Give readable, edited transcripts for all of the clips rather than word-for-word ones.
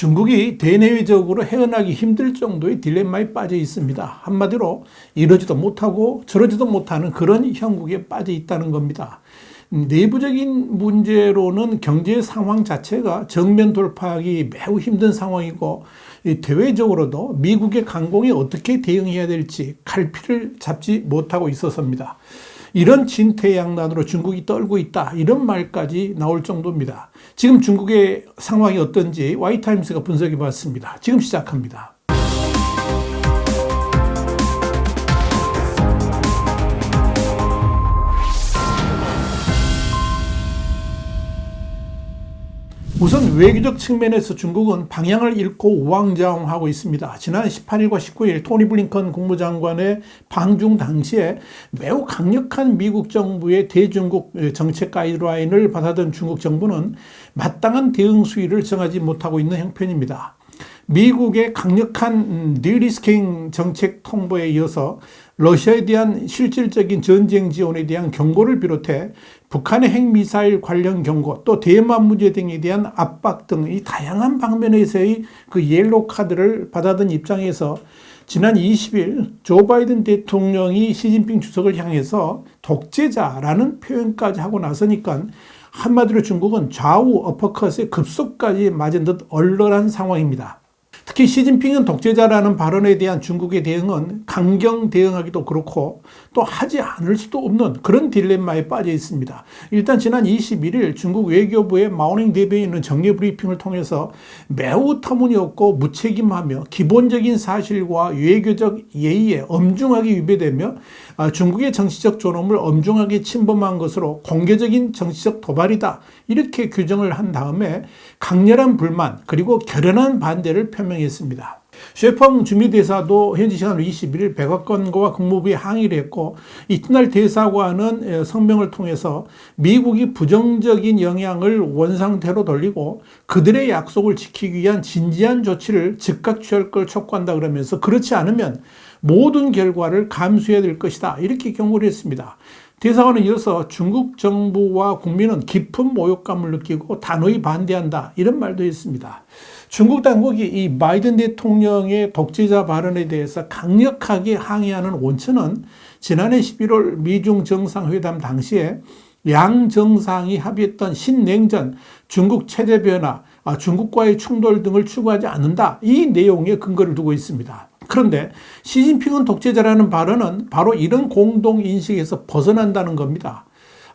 중국이 대내외적으로 헤어나기 힘들 정도의 딜레마에 빠져 있습니다. 한마디로 이러지도 못하고 저러지도 못하는 그런 형국에 빠져 있다는 겁니다. 내부적인 문제로는 경제 상황 자체가 정면 돌파하기 매우 힘든 상황이고, 대외적으로도 미국의 강공에 어떻게 대응해야 될지 갈피를 잡지 못하고 있어서입니다. 이런 진퇴양난으로 중국이 떨고 있다, 이런 말까지 나올 정도입니다. 지금 중국의 상황이 어떤지 와이타임스가 분석해 봤습니다. 지금 시작합니다. 우선 외교적 측면에서 중국은 방향을 잃고 우왕좌왕하고 있습니다. 지난 18일과 19일 토니 블링컨 국무장관의 방중 당시에 매우 강력한 미국 정부의 대중국 정책 가이드라인을 받아든 중국 정부는 마땅한 대응 수위를 정하지 못하고 있는 형편입니다. 미국의 강력한 디리스킹 정책 통보에 이어서 러시아에 대한 실질적인 전쟁 지원에 대한 경고를 비롯해 북한의 핵미사일 관련 경고, 또 대만 문제 등에 대한 압박 등 이 다양한 방면에서의 그 옐로우 카드를 받아든 입장에서 지난 20일 조 바이든 대통령이 시진핑 주석을 향해서 독재자라는 표현까지 하고 나서니까 한마디로 중국은 좌우 어퍼컷의 급속까지 맞은 듯 얼얼한 상황입니다. 특히 시진핑은 독재자라는 발언에 대한 중국의 대응은 강경 대응하기도 그렇고 또 하지 않을 수도 없는 그런 딜레마에 빠져 있습니다. 일단 지난 21일 중국 외교부의 마오닝 대변인은 있는 정례 브리핑을 통해서 매우 터무니없고 무책임하며 기본적인 사실과 외교적 예의에 엄중하게 위배되며 중국의 정치적 존엄을 엄중하게 침범한 것으로 공개적인 정치적 도발이다, 이렇게 규정을 한 다음에 강렬한 불만 그리고 결연한 반대를 표명했습니다. 셰펑 주미대사도 현지 시간으로 21일 백악관과 국무부에 항의를 했고, 이튿날 대사관은 성명을 통해서 미국이 부정적인 영향을 원상태로 돌리고 그들의 약속을 지키기 위한 진지한 조치를 즉각 취할 걸 촉구한다 그러면서 그렇지 않으면 모든 결과를 감수해야 될 것이다, 이렇게 경고를 했습니다. 대사관은 이어서 중국 정부와 국민은 깊은 모욕감을 느끼고 단호히 반대한다, 이런 말도 했습니다. 중국 당국이 이 바이든 대통령의 독재자 발언에 대해서 강력하게 항의하는 원천은 지난해 11월 미중 정상회담 당시에 양 정상이 합의했던 신냉전, 중국 체제 변화, 중국과의 충돌 등을 추구하지 않는다, 이 내용에 근거를 두고 있습니다. 그런데 시진핑은 독재자라는 발언은 바로 이런 공동인식에서 벗어난다는 겁니다.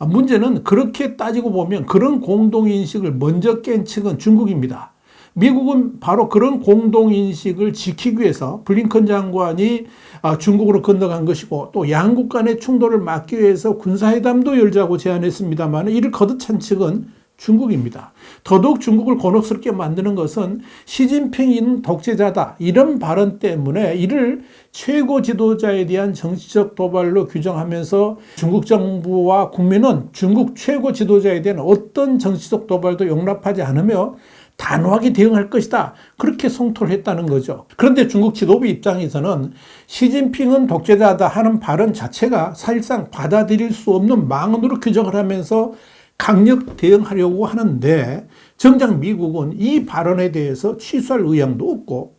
문제는 그렇게 따지고 보면 그런 공동인식을 먼저 깬 측은 중국입니다. 미국은 바로 그런 공동인식을 지키기 위해서 블링컨 장관이 중국으로 건너간 것이고, 또 양국 간의 충돌을 막기 위해서 군사회담도 열자고 제안했습니다만 이를 거듭찬 측은 중국입니다. 더더욱 중국을 곤혹스럽게 만드는 것은 시진핑은 독재자다, 이런 발언 때문에 이를 최고 지도자에 대한 정치적 도발로 규정하면서 중국 정부와 국민은 중국 최고 지도자에 대한 어떤 정치적 도발도 용납하지 않으며 단호하게 대응할 것이다, 그렇게 성토를 했다는 거죠. 그런데 중국 지도부 입장에서는 시진핑은 독재자다 하는 발언 자체가 사실상 받아들일 수 없는 망언으로 규정을 하면서 강력 대응하려고 하는데, 정작 미국은 이 발언에 대해서 취소할 의향도 없고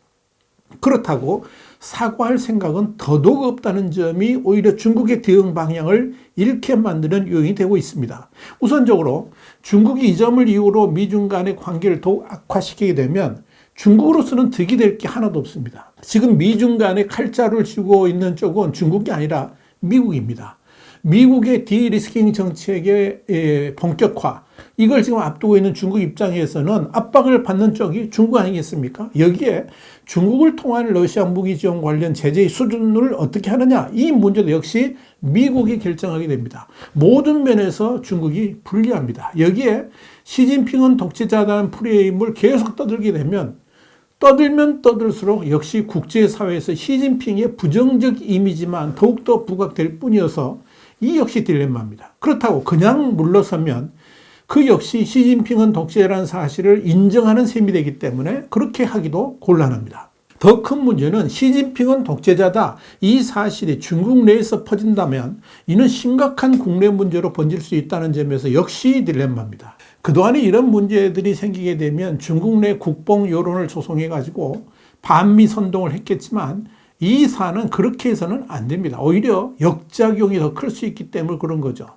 그렇다고 사과할 생각은 더더욱 없다는 점이 오히려 중국의 대응 방향을 잃게 만드는 요인이 되고 있습니다. 우선적으로 중국이 이 점을 이유로 미중 간의 관계를 더욱 악화시키게 되면 중국으로서는 득이 될 게 하나도 없습니다. 지금 미중 간의 칼자루를 쥐고 있는 쪽은 중국이 아니라 미국입니다. 미국의 디리스킹 정책의 본격화, 이걸 지금 앞두고 있는 중국 입장에서는 압박을 받는 쪽이 중국 아니겠습니까? 여기에 중국을 통한 러시아 무기 지원 관련 제재의 수준을 어떻게 하느냐, 이 문제도 역시 미국이 결정하게 됩니다. 모든 면에서 중국이 불리합니다. 여기에 시진핑은 독재자다는 프레임을 계속 떠들게 되면 떠들면 떠들수록 역시 국제사회에서 시진핑의 부정적 이미지만 더욱더 부각될 뿐이어서 이 역시 딜레마입니다. 그렇다고 그냥 물러서면 그 역시 시진핑은 독재자라는 사실을 인정하는 셈이 되기 때문에 그렇게 하기도 곤란합니다. 더 큰 문제는 시진핑은 독재자다, 이 사실이 중국 내에서 퍼진다면 이는 심각한 국내 문제로 번질 수 있다는 점에서 역시 딜레마입니다. 그동안에 이런 문제들이 생기게 되면 중국 내 국뽕 여론을 조성해가지고 반미 선동을 했겠지만 이 사안은 그렇게 해서는 안 됩니다. 오히려 역작용이 더 클 수 있기 때문에 그런 거죠.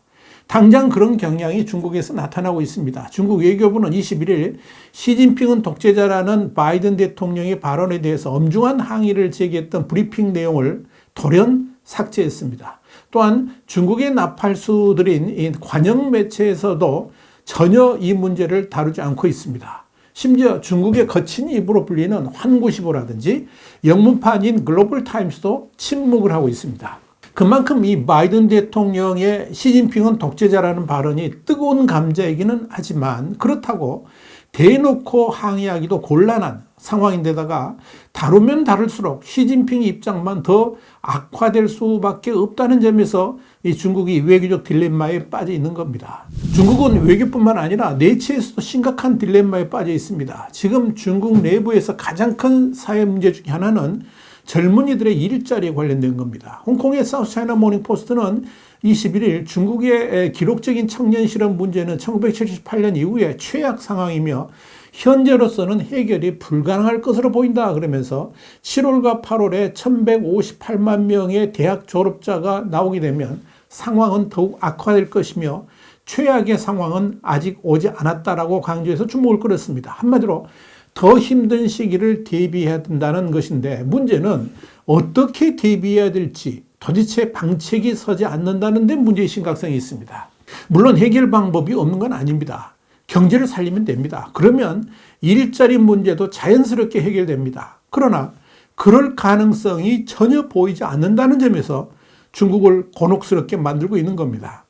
당장 그런 경향이 중국에서 나타나고 있습니다. 중국 외교부는 21일 시진핑은 독재자라는 바이든 대통령의 발언에 대해서 엄중한 항의를 제기했던 브리핑 내용을 돌연 삭제했습니다. 또한 중국의 나팔수들인 이 관영 매체에서도 전혀 이 문제를 다루지 않고 있습니다. 심지어 중국의 거친 입으로 불리는 환구시보라든지 영문판인 글로벌타임스도 침묵을 하고 있습니다. 그만큼 이 바이든 대통령의 시진핑은 독재자라는 발언이 뜨거운 감자이기는 하지만 그렇다고 대놓고 항의하기도 곤란한 상황인데다가 다루면 다룰수록 시진핑 입장만 더 악화될 수밖에 없다는 점에서 이 중국이 외교적 딜레마에 빠져 있는 겁니다. 중국은 외교뿐만 아니라 내치에서도 심각한 딜레마에 빠져 있습니다. 지금 중국 내부에서 가장 큰 사회 문제 중에 하나는 젊은이들의 일자리에 관련된 겁니다. 홍콩의 사우스차이나 모닝포스트는 21일 중국의 기록적인 청년 실업 문제는 1978년 이후에 최악 상황이며 현재로서는 해결이 불가능할 것으로 보인다 그러면서 7월과 8월에 1158만 명의 대학 졸업자가 나오게 되면 상황은 더욱 악화될 것이며 최악의 상황은 아직 오지 않았다라고 강조해서 주목을 끌었습니다. 한마디로 더 힘든 시기를 대비해야 된다는 것인데 문제는 어떻게 대비해야 될지 도대체 방책이 서지 않는다는 데 문제의 심각성이 있습니다. 물론 해결 방법이 없는 건 아닙니다. 경제를 살리면 됩니다. 그러면 일자리 문제도 자연스럽게 해결됩니다. 그러나 그럴 가능성이 전혀 보이지 않는다는 점에서 중국을 곤혹스럽게 만들고 있는 겁니다.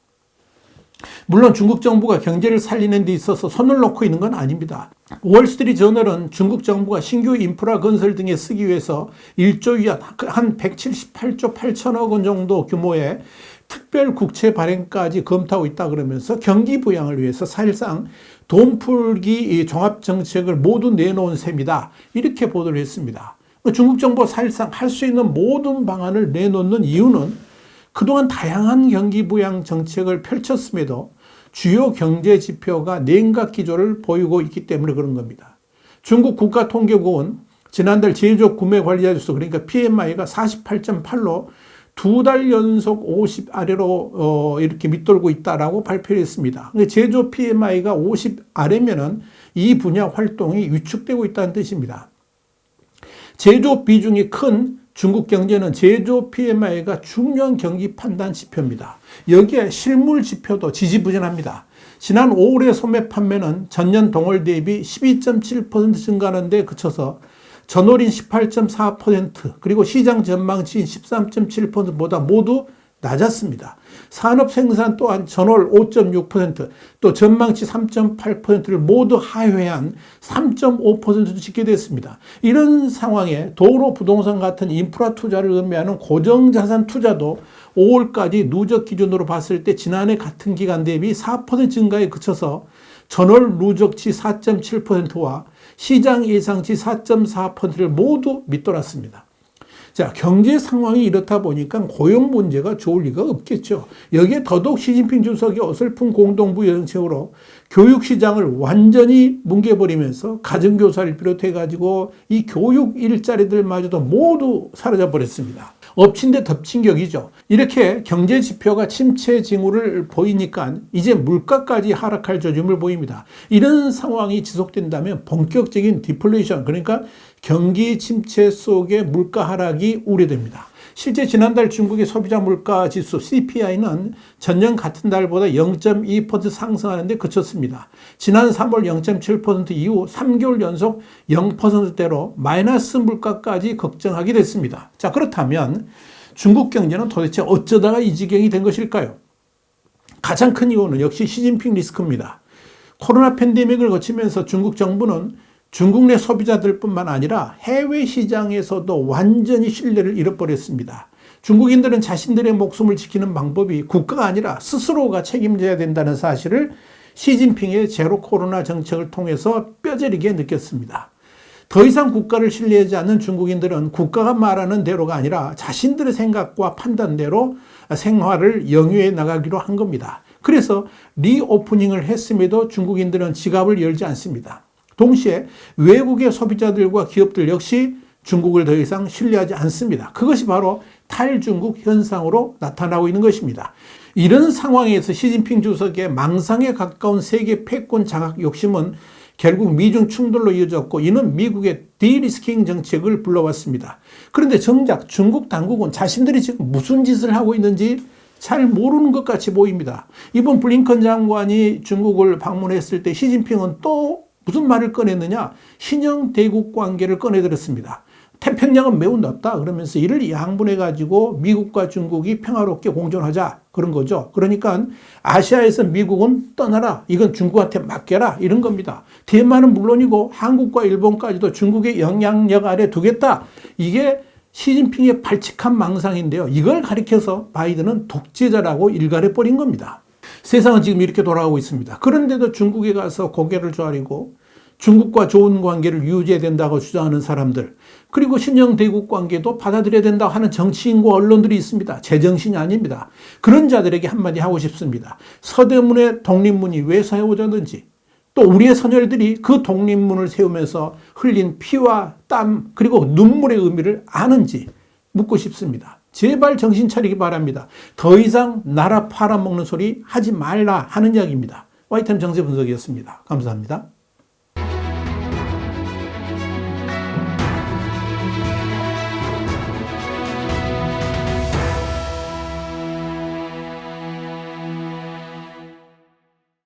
물론 중국 정부가 경제를 살리는 데 있어서 손을 놓고 있는 건 아닙니다. 월스트리트 저널은 중국 정부가 신규 인프라 건설 등에 쓰기 위해서 1조 위안, 한 178조 8천억 원 정도 규모의 특별 국채 발행까지 검토하고 있다 그러면서 경기 부양을 위해서 사실상 돈 풀기 종합 정책을 모두 내놓은 셈이다. 이렇게 보도를 했습니다. 중국 정부가 사실상 할 수 있는 모든 방안을 내놓는 이유는 그동안 다양한 경기 부양 정책을 펼쳤음에도 주요 경제 지표가 냉각 기조를 보이고 있기 때문에 그런 겁니다. 중국 국가통계국은 지난달 제조업 구매 관리자 지수 그러니까 PMI가 48.8로 두 달 연속 50 아래로 이렇게 밑돌고 있다라고 발표를 했습니다. 제조 PMI가 50 아래면은 이 분야 활동이 위축되고 있다는 뜻입니다. 제조 비중이 큰 중국 경제는 제조 PMI가 중요한 경기 판단 지표입니다. 여기에 실물 지표도 지지부진합니다. 지난 5월의 소매 판매는 전년 동월 대비 12.7% 증가하는 데 그쳐서 전월인 18.4% 그리고 시장 전망치인 13.7%보다 모두 낮았습니다. 산업 생산 또한 전월 5.6% 또 전망치 3.8%를 모두 하회한 3.5%도 찍게 됐습니다. 이런 상황에 도로 부동산 같은 인프라 투자를 의미하는 고정자산 투자도 5월까지 누적 기준으로 봤을 때 지난해 같은 기간 대비 4% 증가에 그쳐서 전월 누적치 4.7%와 시장 예상치 4.4%를 모두 밑돌았습니다. 자, 경제 상황이 이렇다 보니까 고용 문제가 좋을 리가 없겠죠. 여기에 더더욱 시진핑 주석이 어설픈 공동부여 정책으로 교육 시장을 완전히 뭉개버리면서 가정교사를 비롯해가지고 이 교육 일자리들마저도 모두 사라져 버렸습니다. 엎친 데 덮친 격이죠. 이렇게 경제 지표가 침체 징후를 보이니까 이제 물가까지 하락할 조짐을 보입니다. 이런 상황이 지속된다면 본격적인 디플레이션 그러니까 경기 침체 속의 물가 하락이 우려됩니다. 실제 지난달 중국의 소비자 물가 지수 CPI는 전년 같은 달보다 0.2% 상승하는 데 그쳤습니다. 지난 3월 0.7% 이후 3개월 연속 0%대로 마이너스 물가까지 걱정하게 됐습니다. 자, 그렇다면 중국 경제는 도대체 어쩌다가 이 지경이 된 것일까요? 가장 큰 이유는 역시 시진핑 리스크입니다. 코로나 팬데믹을 거치면서 중국 정부는 중국 내 소비자들뿐만 아니라 해외 시장에서도 완전히 신뢰를 잃어버렸습니다. 중국인들은 자신들의 목숨을 지키는 방법이 국가가 아니라 스스로가 책임져야 된다는 사실을 시진핑의 제로 코로나 정책을 통해서 뼈저리게 느꼈습니다. 더 이상 국가를 신뢰하지 않는 중국인들은 국가가 말하는 대로가 아니라 자신들의 생각과 판단대로 생활을 영위해 나가기로 한 겁니다. 그래서 리오프닝을 했음에도 중국인들은 지갑을 열지 않습니다. 동시에 외국의 소비자들과 기업들 역시 중국을 더 이상 신뢰하지 않습니다. 그것이 바로 탈중국 현상으로 나타나고 있는 것입니다. 이런 상황에서 시진핑 주석의 망상에 가까운 세계 패권 장악 욕심은 결국 미중 충돌로 이어졌고, 이는 미국의 디리스킹 정책을 불러왔습니다. 그런데 정작 중국 당국은 자신들이 지금 무슨 짓을 하고 있는지 잘 모르는 것 같이 보입니다. 이번 블링컨 장관이 중국을 방문했을 때 시진핑은 또 무슨 말을 꺼냈느냐? 신형 대국 관계를 꺼내들었습니다. 태평양은 매우 넓다 그러면서 이를 양분해가지고 미국과 중국이 평화롭게 공존하자 그런 거죠. 그러니까 아시아에서 미국은 떠나라, 이건 중국한테 맡겨라, 이런 겁니다. 대만은 물론이고 한국과 일본까지도 중국의 영향력 아래 두겠다. 이게 시진핑의 발칙한 망상인데요. 이걸 가리켜서 바이든은 독재자라고 일갈해버린 겁니다. 세상은 지금 이렇게 돌아가고 있습니다. 그런데도 중국에 가서 고개를 조아리고 중국과 좋은 관계를 유지해야 된다고 주장하는 사람들, 그리고 신형 대국 관계도 받아들여야 된다고 하는 정치인과 언론들이 있습니다. 제정신이 아닙니다. 그런 자들에게 한마디 하고 싶습니다. 서대문의 독립문이 왜 세워졌는지, 또 우리의 선열들이 그 독립문을 세우면서 흘린 피와 땀 그리고 눈물의 의미를 아는지 묻고 싶습니다. 제발 정신 차리기 바랍니다. 더 이상 나라 팔아먹는 소리 하지 말라 하는 이야기입니다. YTN 정세 분석이었습니다. 감사합니다.